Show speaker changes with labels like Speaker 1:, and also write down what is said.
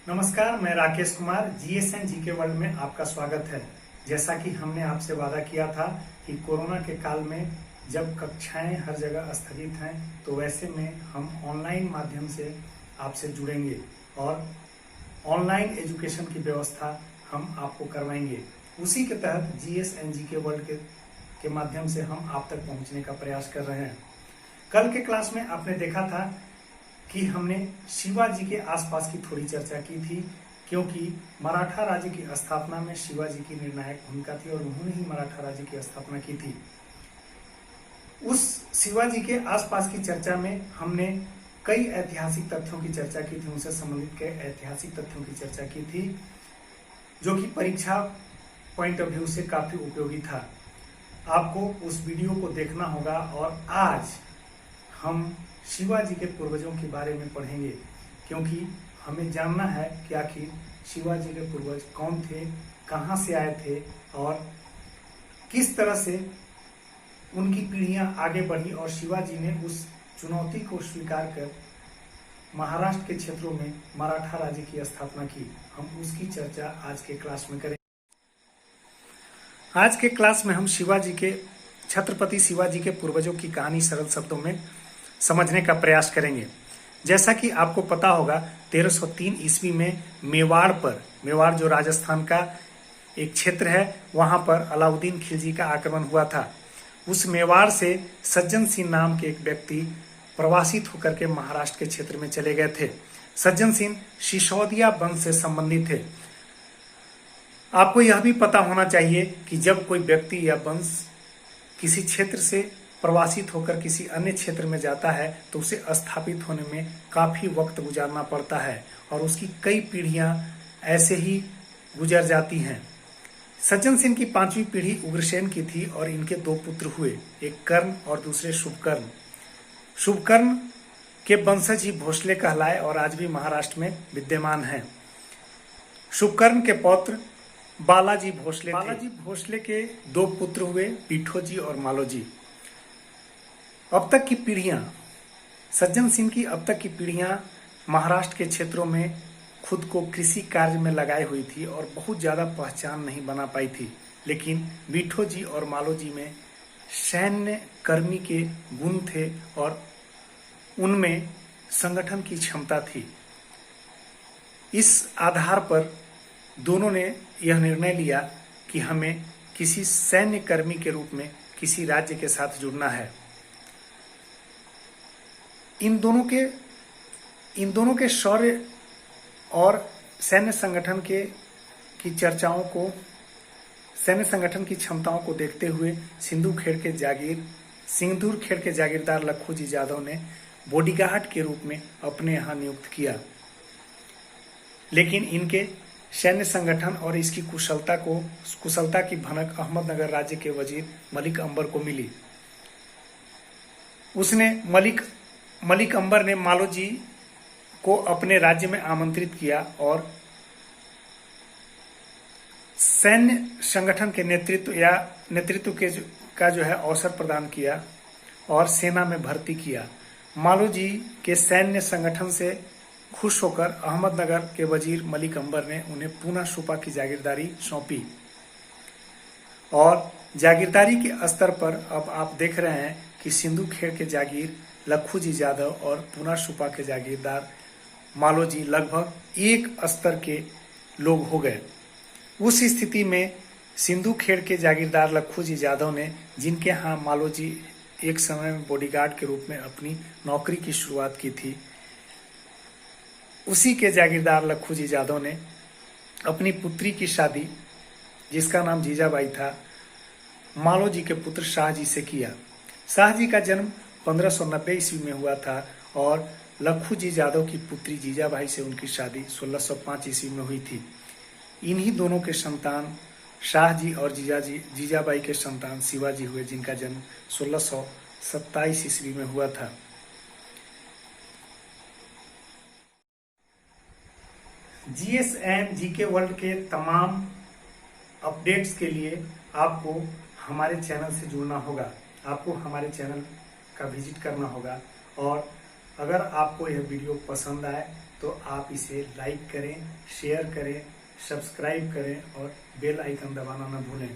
Speaker 1: नमस्कार, मैं Rakesh Kumar. GSN GK world में आपका स्वागत है। जैसा कि हमने आपसे वादा किया था कि कोरोना के काल में जब कक्षाएं हर जगह स्थगित हैं, तो वैसे में हम ऑनलाइन माध्यम से आपसे जुड़ेंगे और ऑनलाइन एजुकेशन की व्यवस्था हम आपको करवाएंगे। उसी के तहत जीएसएन जीके वर्ल्ड के माध्यम से हम आप तक पहुंचने का प्रयास कर रहे हैं। कल के क्लास में आपने देखा था कि हमने शिवाजी के आसपास की थोड़ी चर्चा की थी, क्योंकि मराठा राज्य की स्थापना में शिवाजी की निर्णायक भूमिका थी और उन्होंने ही मराठा राज्य की स्थापना की थी। उस शिवाजी के आसपास की चर्चा में हमने कई ऐतिहासिक तथ्यों की चर्चा की थी, उनसे संबंधित कई ऐतिहासिक तथ्यों की चर्चा की थी, जो कि परीक्षा पॉइंट ऑफ व्यू से काफी उपयोगी था। आपको उस वीडियो को देखना होगा। और आज हम शिवाजी के पूर्वजों के बारे में पढ़ेंगे, क्योंकि हमें जानना है कि आखिर शिवाजी के पूर्वज कौन थे, कहां से आए थे और किस तरह से उनकी पीढ़ियां आगे बढ़ी और शिवाजी ने उस चुनौती को स्वीकार कर महाराष्ट्र के क्षेत्रों में मराठा राज्य की स्थापना की। हम उसकी चर्चा आज के क्लास में करेंगे। आज के क्लास में हम छत्रपति शिवाजी के पूर्वजों की कहानी सरल शब्दों में समझने का प्रयास करेंगे। जैसा कि आपको पता होगा, 1303 ईस्वी में मेवाड़ जो राजस्थान का एक क्षेत्र है, वहां पर अलाउद्दीन खिलजी का आक्रमण हुआ था। उस मेवाड़ से सज्जन सिंह नाम के एक व्यक्ति प्रवासित होकर के महाराष्ट्र के क्षेत्र में चले गए थे। सज्जन सिंह सिसोदिया वंश से संबंधित थे। आपको यह भी पता होना चाहिए कि जब कोई व्यक्ति या वंश किसी क्षेत्र से प्रवासित होकर किसी अन्य क्षेत्र में जाता है, तो उसे स्थापित होने में काफी वक्त गुजारना पड़ता है और उसकी कई पीढ़ियां ऐसे ही गुजर जाती हैं। सज्जन सिंह की 5वीं पीढ़ी उग्रसेन की थी और इनके 2 पुत्र हुए, एक कर्ण और दूसरे शुभकर्ण। शुभकर्ण के वंशज ही भोसले कहलाए और आज भी महाराष्ट्र में विद्यमान हैं। शुभकर्ण के पौत्र बालाजी भोसले के 2 पुत्र हुए, पीठोजी और मालोजी। अब तक की पीढ़ियां, सज्जन सिंह की अब तक की पीढ़ियां महाराष्ट्र के क्षेत्रों में खुद को कृषि कार्य में लगाई हुई थी और बहुत ज्यादा पहचान नहीं बना पाई थी। लेकिन बीठोजी और मालोजी में सैन्य कर्मी के गुण थे और उनमें संगठन की क्षमता थी। इस आधार पर दोनों ने यह निर्णय लिया कि हमें किसी सैन्य कर्मी के रूप में किसी राज्य के साथ जुड़ना है। इन दोनों के शौर्य और सैन्य संगठन की क्षमताओं को देखते हुए सिंदूर खेड़ के जागीरदार लखूजी जाधव ने बॉडीगार्ड के रूप में अपने यहाँ नियुक्त किया। लेकिन इनके सैन्य संगठन और इसकी कुशलता की भनक अहमदनगर राज्य के वजीर मलिक अंबर को मिली। मलिक अंबर ने मालोजी को अपने राज्य में आमंत्रित किया और सैन्य संगठन के नेतृत्व का जो है अवसर प्रदान किया और सेना में भर्ती किया। मालोजी के सैन्य संगठन से खुश होकर अहमदनगर के वजीर मलिक अंबर ने उन्हें पूना सुपा की जागीरदारी सौंपी और जागीरदारी के स्तर पर अब आप देख रहे हैं कि सिंधु खेड़ के जागीर लखूजी जाधव और पूना सुपा के जागीरदार मालोजी लगभग एक स्तर के लोग हो गए। उस स्थिति में सिंधु खेड़ के जागीरदार लखूजी जाधव ने, जिनके यहाँ मालोजी एक समय में बॉडीगार्ड के रूप में अपनी नौकरी की शुरुआत की थी, उसी के जागीरदार लखूजी जाधव ने अपनी पुत्री की शादी, जिसका नाम जीजाबाई था, मालोजी के पुत्र शाहजी से किया। शाहजी का जन्म 1590 ईस्वी में हुआ था और लखूजी जाधव की पुत्री जीजाबाई से उनकी शादी 1605 ईस्वी में हुई थी। इन्हीं दोनों के संतान शाहजी और जीजाबाई के संतान शिवाजी हुए, जिनका जन्म 1627 ईस्वी में हुआ था। जीएसएन जीके वर्ल्ड के तमाम अपडेट्स के लिए आपको हमारे चैनल से जुड़ना होगा, आपको हमारे चैनल का विजिट करना होगा। और अगर आपको यह वीडियो पसंद आए तो आप इसे लाइक करें, शेयर करें, सब्सक्राइब करें और बेल आइकन दबाना न भूलें।